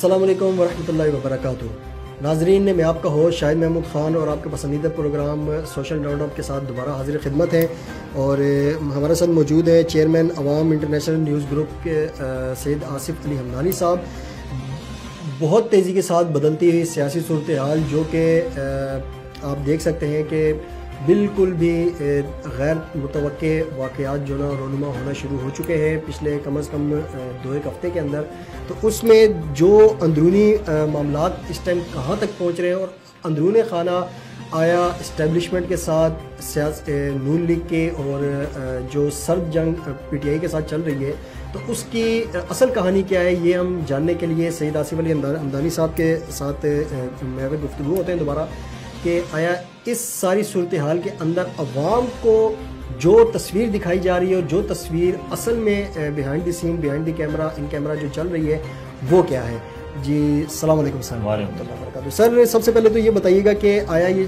अस्सलामुअलैकुम वरहमतुल्लाहि वबरकातुहू। नाजरीन, मैं आपका होस्ट शाहिद महमूद ख़ान और आपके पसंदीदा प्रोग्राम सोशल राउंडअप के साथ दोबारा हाजिर खिदमत है। और हमारे साथ मौजूद है चेयरमैन अवाम इंटरनेशनल न्यूज़ ग्रुप के सैयद आसिफ अली हमदानी साहब। बहुत तेज़ी के साथ बदलती हुई सियासी सूरत हाल जो कि आप देख सकते हैं कि बिल्कुल भी गैर मुतवक्के वाक़यात जो ना रोनुमा होना शुरू हो चुके हैं पिछले कम अज़ कम 2-1 हफ़्ते के अंदर। तो उसमें जो अंदरूनी मामलात इस टाइम कहाँ तक पहुँच रहे हैं और अंदरूनी खाना आया इस्टेब्लिशमेंट के साथ नून लीग के और जो सर्द जंग PTI के साथ चल रही है, तो उसकी असल कहानी क्या है, ये हम जानने के लिए सैयद आसिफ अली हमदानी साहब के साथ मेरे गुफ्तगू होते हैं दोबारा कि आया इस सारी सूरत हाल के अंदर अवाम को जो तस्वीर दिखाई जा रही है और जो तस्वीर असल में behind the scene behind the camera in camera जो चल रही है वो क्या है। जी अस्सलाम वालेकुम सर। वालेकुम वबरकातुहू। सर, सबसे पहले तो ये बताइएगा कि आया ये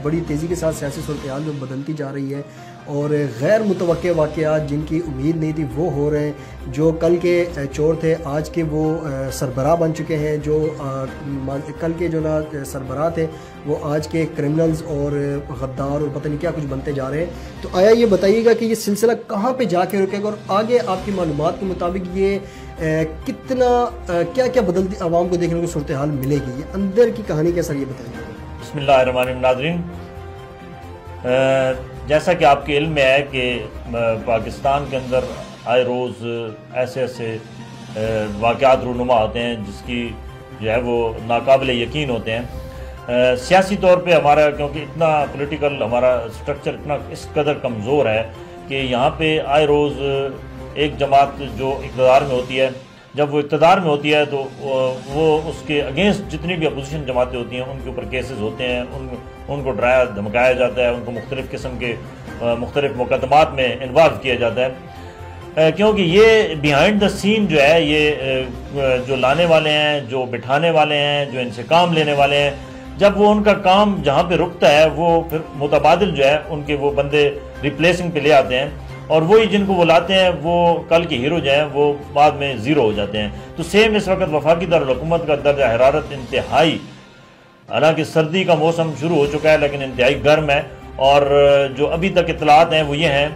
बड़ी तेज़ी के साथ सियासी सूरत हाल जो बदलती जा रही है और गैर मुतवक्के वाक़यात जिनकी उम्मीद नहीं थी वो हो रहे हैं, जो कल के चोर थे आज के वो सरबराह बन चुके हैं, जो कल के जो ना सरबराह थे वो आज के क्रिमिनल्स और गद्दार और पता नहीं क्या कुछ बनते जा रहे हैं। तो आया ये बताइएगा कि ये सिलसिला कहाँ पे जाके रुकेगा और आगे आपकी मालूमात के मुताबिक ये कितना क्या क्या बदलती आवाम को देखने को सूरत हाल मिलेगी, ये अंदर की कहानी क्या सर, ये बताइए। बिस्मिल्लाहिर्रहमानिर्रहीम। नाज़रीन, जैसा कि आपके इल्म में है कि पाकिस्तान के अंदर आए रोज़ ऐसे ऐसे वाक़यात रूनुमा होते हैं जिसकी जो है वो नाकाबिल यकीन होते हैं। सियासी तौर पे हमारा क्योंकि इतना पॉलिटिकल हमारा स्ट्रक्चर इतना इस कदर कमज़ोर है कि यहाँ पे आए रोज़ एक जमात जो इक़्तिदार में होती है, जब वो इक़्तिदार में होती है तो वो उसके अगेंस्ट जितनी भी अपोजिशन जमातें होती हैं उनके ऊपर केसेस होते हैं, उनको डराया धमकाया जाता है, उनको मुख्तलिफ़ किस्म के मुख्तलिफ़ मुकदमात में इन्वॉल्व किया जाता है। क्योंकि ये बिहाइंड द सीन जो है, ये जो लाने वाले हैं, जो बिठाने वाले हैं, जो इनसे काम लेने वाले हैं, जब वो उनका काम जहाँ पे रुकता है वो फिर मुतबादिल जो है उनके वो बंदे रिप्लेसिंग पे ले आते हैं और वही जिनको वो लाते हैं वो कल के हीरो जो हैं वो बाद में ज़ीरो हो जाते हैं। तो सेम इस वक्त वफाकी दारुल-हुकूमत का दर्जा हरारत इंतहाई, हालांकि सर्दी का मौसम शुरू हो चुका है लेकिन इंतहाई गर्म है। और जो अभी तक इतलात हैं वो ये हैं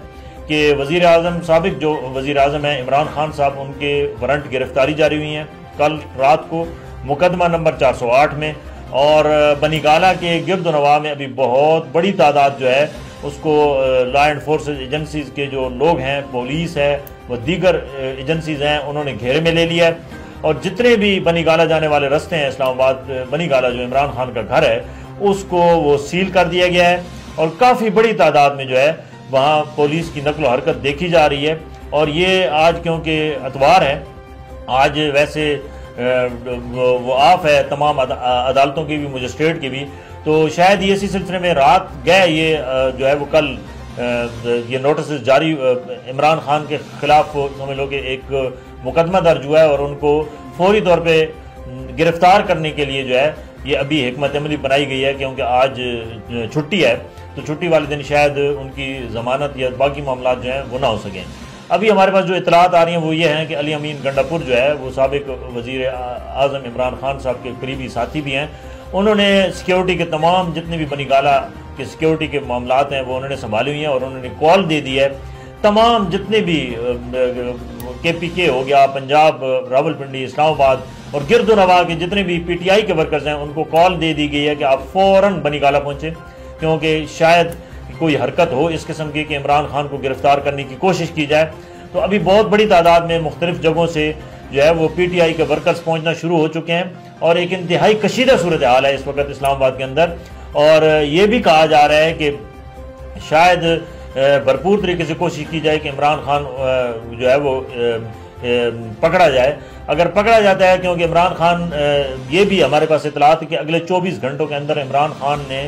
कि वज़ीर आज़म साबिक जो वज़ीर आज़म हैं इमरान खान साहब, उनके वारंट गिरफ्तारी जारी हुई हैं कल रात को मुकदमा नंबर 408 में। और बनीगाला के गिरदोनवा में अभी बहुत बड़ी तादाद जो है उसको लॉ एंड फोर्सेस एजेंसीज के जो लोग हैं, पुलिस है, वो दीगर एजेंसीज हैं, उन्होंने घेरे में ले लिया है। और जितने भी बनीगाला जाने वाले रास्ते हैं, इस्लामाबाद बनीगाला जो इमरान खान का घर है, उसको वो सील कर दिया गया है और काफ़ी बड़ी तादाद में जो है वहाँ पुलिस की नकलो हरकत देखी जा रही है। और ये आज क्योंकि अतवार है, आज वैसे वो ऑफ है तमाम अदालतों की भी, मजिस्ट्रेट की भी, तो शायद ये इसी सिलसिले में रात गए ये जो है वो कल ये नोटिस जारी इमरान खान के खिलाफ समझ लो कि एक मुकदमा दर्ज हुआ है और उनको फौरी तौर पे गिरफ्तार करने के लिए जो है ये अभी हिकमत अमली बनाई गई है। क्योंकि आज छुट्टी है तो छुट्टी वाले दिन शायद उनकी ज़मानत या बाकी मामला जो हैं वो ना हो सकें। अभी हमारे पास जो इतलात आ रही हैं वो ये हैं कि अली अमीन गंडापुर जो है वो साबिक वज़ीर आज़म इमरान खान साहब के करीबी साथी भी हैं। उन्होंने सिक्योरिटी के तमाम जितने भी बनीगाला के सिक्योरिटी के मामलात हैं वो उन्होंने संभाली हुई हैं और उन्होंने कॉल दे दी है तमाम जितने भी KPK हो गया, पंजाब, रावलपिंडी, इस्लामाबाद और गिरदोनवा के जितने भी PTI के वर्कर्स हैं उनको कॉल दे दी गई है कि आप फ़ौरन बनीगाला पहुँचें, क्योंकि शायद कोई हरकत हो इस किस्म की कि इमरान खान को गिरफ्तार करने की कोशिश की जाए। तो अभी बहुत बड़ी तादाद में मुख्तलिफ जगहों से जो है वो PTI के वर्कर्स पहुंचना शुरू हो चुके हैं और एक इंतहाई कशीदा सूरत हाल है इस वक्त इस्लामाबाद के अंदर। और ये भी कहा जा रहा है कि शायद भरपूर तरीके से कोशिश की जाए कि इमरान खान जो है वो पकड़ा जाए। अगर पकड़ा जाता है, क्योंकि इमरान खान ये भी हमारे पास इतलात है कि अगले 24 घंटों के अंदर इमरान खान ने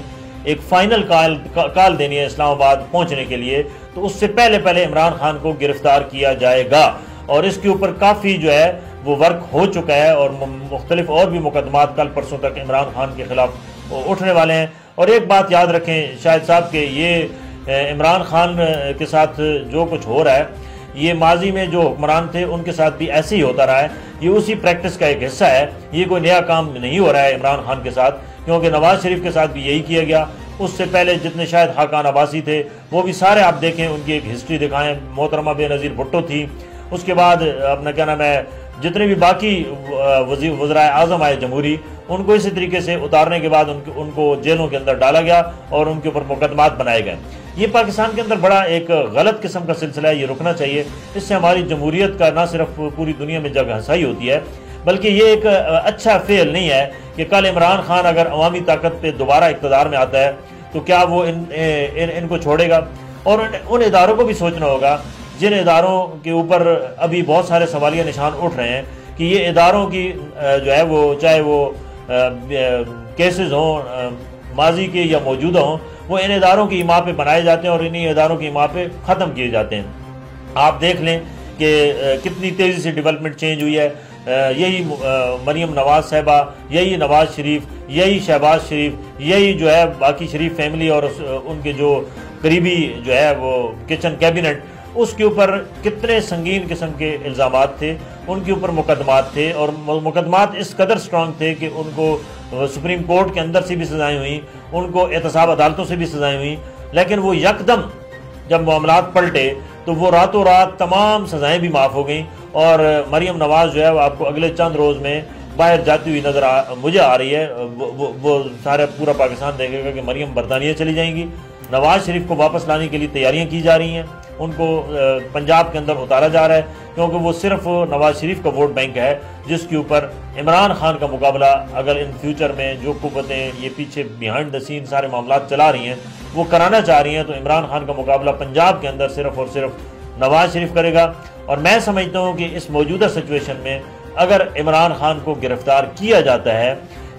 एक फाइनल कॉल देनी है इस्लामाबाद पहुंचने के लिए, तो उससे पहले पहले इमरान खान को गिरफ्तार किया जाएगा। और इसके ऊपर काफ़ी जो है वो वर्क हो चुका है और मुख्तलिफ और भी मुकदमात कल परसों तक इमरान खान के खिलाफ उठने वाले हैं। और एक बात याद रखें शाहिद साहब के, ये इमरान खान के साथ जो कुछ हो रहा है ये माजी में जो हुक्मरान थे उनके साथ भी ऐसे ही होता रहा है। ये उसी प्रैक्टिस का एक हिस्सा है, ये कोई नया काम नहीं हो रहा है इमरान खान के साथ, क्योंकि नवाज शरीफ के साथ भी यही किया गया। उससे पहले जितने शायद खाकान अब्बासी थे वो भी सारे आप देखें, उनकी एक हिस्ट्री दिखाएं, मोहतरमा बेनज़ीर भुट्टो थी, उसके बाद अपना क्या नाम है जितने भी बाकी वज़राए आज़म आए जमहूरी, उनको इसी तरीके से उतारने के बाद उनको जेलों के अंदर डाला गया और उनके ऊपर मुकदमात बनाए गए। ये पाकिस्तान के अंदर बड़ा एक गलत किस्म का सिलसिला है, ये रुकना चाहिए। इससे हमारी जमहूरियत का ना सिर्फ पूरी दुनिया में जगह हसाई होती है, बल्कि ये एक अच्छा फेल नहीं है कि कल इमरान खान अगर अवामी ताकत पे दोबारा इक़्तिदार में आता है तो क्या वो इनको छोड़ेगा। और उन इदारों को भी सोचना होगा जिन इदारों के ऊपर अभी बहुत सारे सवालिया निशान उठ रहे हैं कि ये इदारों की जो है वो चाहे वो केसेस हों माजी के या मौजूदा हों, वो इन इदारों की इमा पे बनाए जाते हैं और इन्हीं इदारों की इमा पे ख़त्म किए जाते हैं। आप देख लें कि कितनी तेज़ी से डेवलपमेंट चेंज हुई है। यही मरीम नवाज साहिबा, यही नवाज शरीफ, यही शहबाज शरीफ, यही जो है बाकी शरीफ फैमिली और उनके जो करीबी जो है वो किचन कैबिनेट, उसके ऊपर कितने संगीन किस्म के इल्ज़ामात थे, उनके ऊपर मुकदमात थे और मुकदमात इस कदर स्ट्रॉन्ग थे कि उनको सुप्रीम कोर्ट के अंदर से भी सज़ाएँ हुई, उनको एहतसाब अदालतों से भी सज़ाएँ हुई। लेकिन वो यकदम जब मामलात पलटे तो वो रातों रात तमाम सज़ाएँ भी माफ़ हो गई और मरीम नवाज जो है वो आपको अगले चंद रोज़ में बाहर जाती हुई नज़र मुझे आ रही है। वो सारा पूरा पाकिस्तान देखेगा कि मरीम बरतानिया चली जाएंगी। नवाज शरीफ को वापस लाने के लिए तैयारियां की जा रही हैं, उनको पंजाब के अंदर उतारा जा रहा है, क्योंकि वो सिर्फ नवाज शरीफ का वोट बैंक है जिसके ऊपर इमरान खान का मुकाबला अगर इन फ्यूचर में जो कुव्वतें ये पीछे बिहाइंड द सीन सारे मामला चला रही हैं वो कराना चाह रही हैं, तो इमरान खान का मुकाबला पंजाब के अंदर सिर्फ और सिर्फ नवाज शरीफ करेगा। और मैं समझता हूँ कि इस मौजूदा सिचुएशन में अगर इमरान खान को गिरफ्तार किया जाता है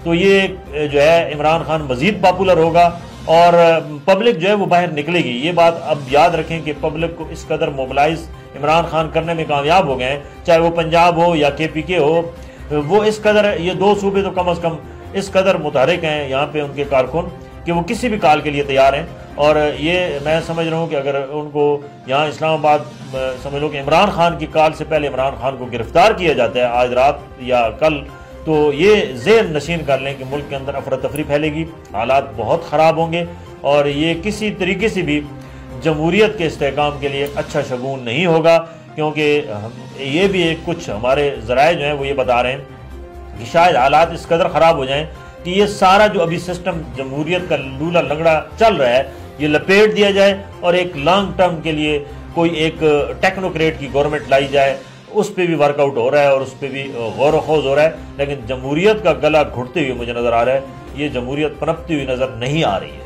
तो ये जो है इमरान खान मज़ीद पॉपुलर होगा और पब्लिक जो है वो बाहर निकलेगी। ये बात अब याद रखें कि पब्लिक को इस कदर मोबिलाइज इमरान खान करने में कामयाब हो गए हैं, चाहे वो पंजाब हो या KPK हो, वो इस कदर, ये दो सूबे तो कम अज़ कम इस कदर मुतहरिक हैं यहाँ पे उनके कारकुन कि वो किसी भी काल के लिए तैयार हैं। और ये मैं समझ रहा हूँ कि अगर उनको यहाँ इस्लामाबाद समझ लो कि इमरान खान की काल से पहले इमरान खान को गिरफ्तार किया जाता है आज रात या कल, तो ये ज़ेहन नशीन कर लें कि मुल्क के अंदर अफरा तफरी फैलेगी, हालात बहुत ख़राब होंगे और ये किसी तरीके से भी जमहूरियत के इस्तेहकाम के लिए अच्छा शगुन नहीं होगा। क्योंकि ये भी एक कुछ हमारे ज़राए जो हैं वो ये बता रहे हैं कि शायद हालात इस कदर ख़राब हो जाएं कि ये सारा जो अभी सिस्टम जमहूरियत का लूला लंगड़ा चल रहा है ये लपेट दिया जाए और एक लॉन्ग टर्म के लिए कोई एक टेक्नोक्रेट की गवर्नमेंट लाई जाए। उस पर भी वर्कआउट हो रहा है और उस पर भी गौर खोज हो रहा है, लेकिन जमहूरियत का गला घुटते हुए मुझे नज़र आ रहा है, ये जमहूरियत पनपती हुई नज़र नहीं आ रही है।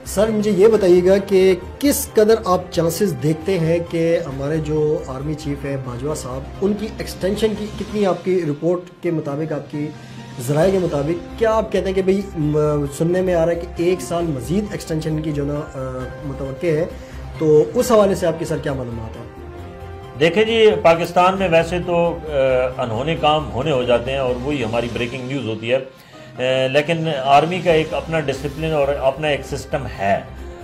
सर मुझे ये बताइएगा कि किस कदर आप चांसेस देखते हैं कि हमारे जो आर्मी चीफ है बाजवा साहब, उनकी एक्सटेंशन की कितनी आपकी रिपोर्ट के मुताबिक, आपकी ज़राए के मुताबिक क्या आप कहते हैं कि भाई सुनने में आ रहा है कि 1 साल मज़ीद एक्सटेंशन की जो ना मुतवक्के है, तो उस हवाले से आपकी सर क्या मालूमात है? देखें जी, पाकिस्तान में वैसे तो अनहोने काम होने हो जाते हैं और वही हमारी ब्रेकिंग न्यूज़ होती है, लेकिन आर्मी का एक अपना डिसिप्लिन और अपना एक सिस्टम है,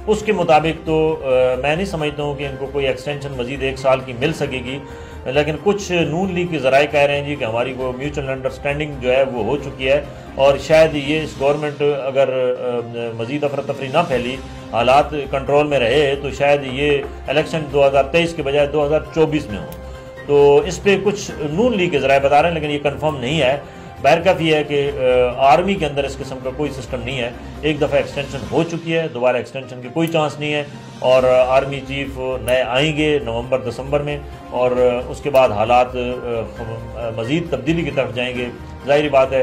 उसके मुताबिक तो मैं नहीं समझता हूँ कि इनको कोई एक्सटेंशन मज़ीद 1 साल की मिल सकेगी। लेकिन कुछ नून लीग के ज़राए कह रहे हैं जी कि हमारी वो म्यूचुअल अंडरस्टैंडिंग जो है वो हो चुकी है और शायद ये इस गवर्नमेंट अगर मज़ीद अफरा तफरी ना फैली, हालात कंट्रोल में रहे, तो शायद ये इलेक्शन 2023 के बजाय 2024 में हो। तो इस पर कुछ नून लीग के ज़राए बता रहे हैं, लेकिन ये कन्फर्म नहीं है। बहरकफ ये है कि आर्मी के अंदर इस किस्म का कोई सिस्टम नहीं है, एक दफ़ा एक्सटेंशन हो चुकी है, दोबारा एक्सटेंशन की कोई चांस नहीं है और आर्मी चीफ नए आएंगे नवंबर-दिसंबर में और उसके बाद हालात मज़ीद तब्दीली की तरफ जाएंगे। ज़ाहिर बात है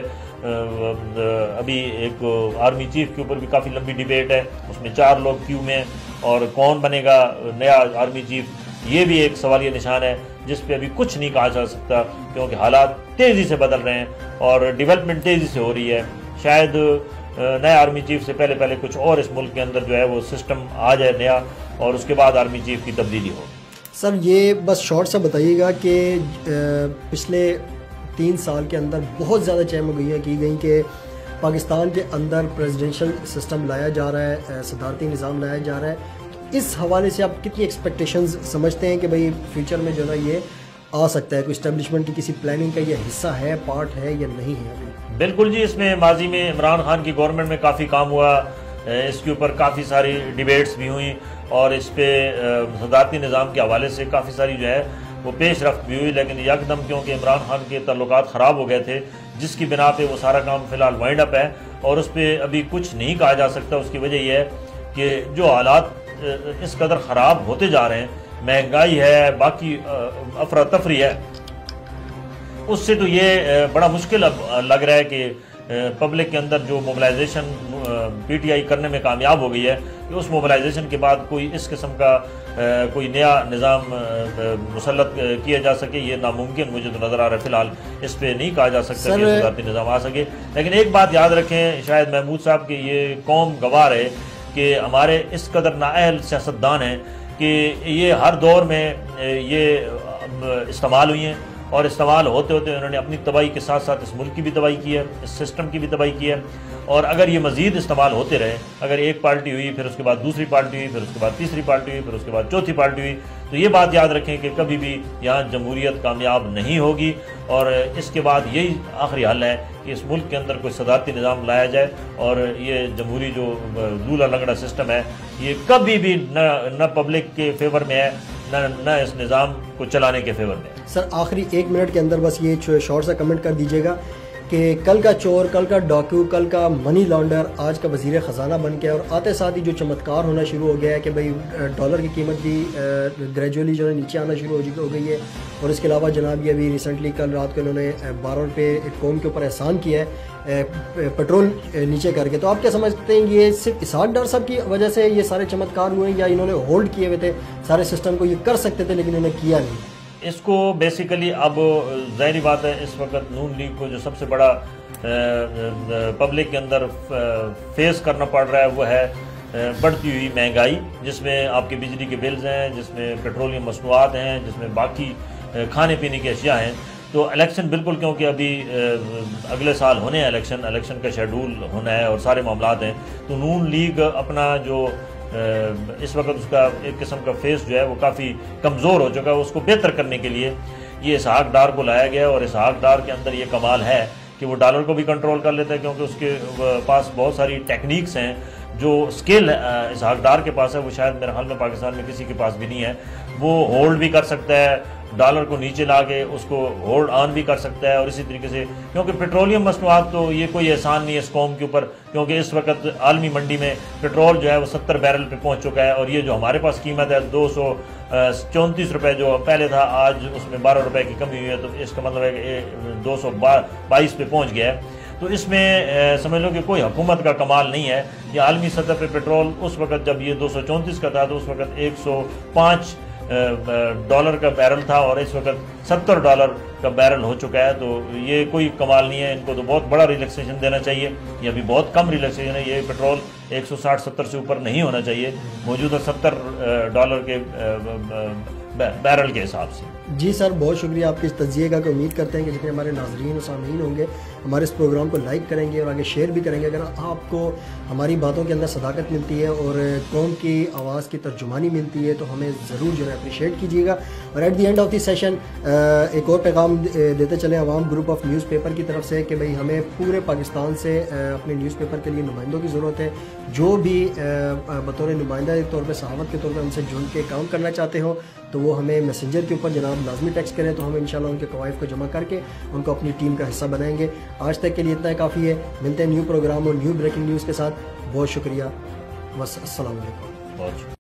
अभी एक आर्मी चीफ के ऊपर भी काफ़ी लंबी डिबेट है, उसमें 4 लोग क्यू में और कौन बनेगा नया आर्मी चीफ, ये भी एक सवालिया निशान है जिस पे अभी कुछ नहीं कहा जा सकता, क्योंकि हालात तेज़ी से बदल रहे हैं और डेवलपमेंट तेज़ी से हो रही है। शायद नए आर्मी चीफ से पहले पहले कुछ और इस मुल्क के अंदर जो है वो सिस्टम आ जाए नया और उसके बाद आर्मी चीफ की तब्दीली हो। सर ये बस शॉर्ट सा बताइएगा कि पिछले 3 साल के अंदर बहुत ज़्यादा चहमगोइयाँ की गई कि पाकिस्तान के अंदर प्रेसिडेंशियल सिस्टम लाया जा रहा है, सदारती निज़ाम लाया जा रहा है, तो इस हवाले से आप कितनी एक्सपेक्टेशंस समझते हैं कि भाई फ्यूचर में जो ना ये आ सकता है, कोई इस्टेब्लिशमेंट की किसी प्लानिंग का ये हिस्सा है, पार्ट है या नहीं है अभी? बिल्कुल जी, इसमें माजी में इमरान खान की गवर्नमेंट में काफ़ी काम हुआ, इसके ऊपर काफ़ी सारी डिबेट्स भी हुई और इस पर सदारती निज़ाम के हवाले से काफ़ी सारी जो है वो पेश रफ्त भी हुई, लेकिन यकदम क्योंकि इमरान खान के ताल्लुकात ख़राब हो गए थे, जिसकी बिना पे वो सारा काम फ़िलहाल वाइंड अप है और उस पर अभी कुछ नहीं कहा जा सकता। उसकी वजह यह है कि जो हालात इस कदर ख़राब होते जा रहे हैं, महंगाई है, बाकी अफरा तफरी है, उससे तो ये बड़ा मुश्किल अब लग रहा है कि पब्लिक के अंदर जो मोबिलाइजेशन पीटीआई करने में कामयाब हो गई है कि उस मोबिलाइजेशन के बाद कोई इस किस्म का कोई नया निज़ाम मुसल्लत किया जा सके, ये नामुमकिन मुझे तो नज़र आ रहा है। फ़िलहाल इस पर नहीं कहा जा सकता कि सदारती निज़ाम आ सके, लेकिन एक बात याद रखें शायद महमूद साहब कि ये कौम गवाह है कि हमारे इस कदर नाअहल सियासतदान हैं कि ये हर दौर में ये इस्तेमाल हुई हैं और इस्तेमाल होते होते उन्होंने अपनी तबाही के साथ साथ इस मुल्क की भी तबाही की है, इस सिस्टम की भी तबाही की है। और अगर ये मज़ीद इस्तेमाल होते रहे, अगर एक पार्टी हुई, फिर उसके बाद दूसरी पार्टी हुई, फिर उसके बाद तीसरी पार्टी हुई, फिर उसके बाद चौथी पार्टी हुई, तो ये बात याद रखें कि कभी भी यहाँ जमहूरियत कामयाब नहीं होगी। और इसके बाद यही आखिरी हल है कि इस मुल्क के अंदर कोई सदारती निज़ाम लाया जाए और ये जमहूरी जो लूला लंगड़ा सिस्टम है ये कभी भी न पब्लिक के फेवर में है, न इस निज़ाम को चलाने के फेवर में। सर आखिरी 1 मिनट के अंदर बस ये शॉर्ट सा कमेंट कर दीजिएगा कि कल का चोर, कल का डाकू, कल का मनी लॉन्डर आज का वज़ीर ख़जाना बन गया और आते साथ ही जो चमत्कार होना शुरू हो गया है कि भाई डॉलर की कीमत भी ग्रेजुअली जो है नीचे आना शुरू हो गई है। और इसके अलावा जनाब ये अभी रिसेंटली कल रात को इन्होंने 12 रुपये कौम के ऊपर एहसान किया है पेट्रोल नीचे करके। तो आप क्या समझते हैं ये सिर्फ इसहाक डार साहब की वजह से ये सारे चमत्कार हुए या इन्होंने होल्ड किए हुए थे सारे सिस्टम को, ये कर सकते थे लेकिन इन्होंने किया नहीं? इसको बेसिकली अब ज़ाहिरी बात है इस वक्त नून लीग को जो सबसे बड़ा पब्लिक के अंदर फेस करना पड़ रहा है वो है बढ़ती हुई महंगाई, जिसमें आपके बिजली के बिल्स हैं, जिसमें पेट्रोलियम मसनूआत हैं, जिसमें बाकी खाने पीने की अशिया हैं। तो इलेक्शन बिल्कुल, क्योंकि अभी अगले साल होने हैं इलेक्शन का शेड्यूल होना है और सारे मामलात हैं, तो नून लीग अपना जो इस वक्त उसका एक किस्म का फेस जो है वो काफ़ी कमज़ोर हो चुका है। उसको बेहतर करने के लिए ये इसहाक डार को लाया गया और इसहाक डार के अंदर ये कमाल है कि वो डॉलर को भी कंट्रोल कर लेता है, क्योंकि उसके पास बहुत सारी टेक्निक्स हैं। जो स्किल इसहाक डार के पास है वो शायद मेरे ख्याल में पाकिस्तान में किसी के पास भी नहीं है। वो होल्ड भी कर सकता है, डॉलर को नीचे ला के उसको होल्ड ऑन भी कर सकता है। और इसी तरीके से क्योंकि पेट्रोलियम मसनूआत तो ये कोई एहसान नहीं है इस कौम के ऊपर, क्योंकि इस वक्त आलमी मंडी में पेट्रोल जो है वो 70 बैरल पे पहुंच चुका है और ये जो हमारे पास कीमत है 234 रुपये जो पहले था, आज उसमें 12 रुपये की कमी हुई है। तो इसका मतलब है कि 222 पे पहुँच गया है। तो इसमें समझ लो कि कोई हुकूमत का कमाल नहीं है। ये आलमी सतह पे पेट्रोल उस वक्त जब ये 234 का था तो उस वक्त 105 डॉलर का बैरल था और इस वक्त $70 का बैरल हो चुका है। तो ये कोई कमाल नहीं है, इनको तो बहुत बड़ा रिलैक्सेशन देना चाहिए। ये अभी बहुत कम रिलैक्सेशन है, ये पेट्रोल 160-70 से ऊपर नहीं होना चाहिए मौजूदा $70 के बैरल के हिसाब से। जी सर, बहुत शुक्रिया आपके इस तज्जिए का। उम्मीद करते हैं कि जितने हमारे नाज़रीन और सामीन होंगे हमारे इस प्रोग्राम को लाइक करेंगे और आगे शेयर भी करेंगे। अगर आपको हमारी बातों के अंदर सदाकत मिलती है और कौम की आवाज़ की तर्जुमानी मिलती है तो हमें ज़रूर जो है अप्रिशिएट कीजिएगा। और at the end of the session एक और पैगाम देते चले अवाम ग्रुप ऑफ न्यूज़पेपर की तरफ से कि भाई हमें पूरे पाकिस्तान से अपने न्यूज़पेपर के लिए नुमाइंदों की ज़रूरत है। जो भी बतौर नुमाइंदा के तौर पर सहावत के तौर पर हमसे जुड़ के काम करना चाहते हो तो वो हमें मैसेंजर के ऊपर जनाब लाजमी टेक्स्ट करें, तो हम इंशाल्लाह उनके कवायद को जमा करके उनको अपनी टीम का हिस्सा बनाएंगे। आज तक के लिए इतना काफ़ी है। मिलते हैं न्यू प्रोग्राम और न्यू ब्रेकिंग न्यूज़ के साथ। बहुत शुक्रिया। बस अस्सलाम वालेकुम।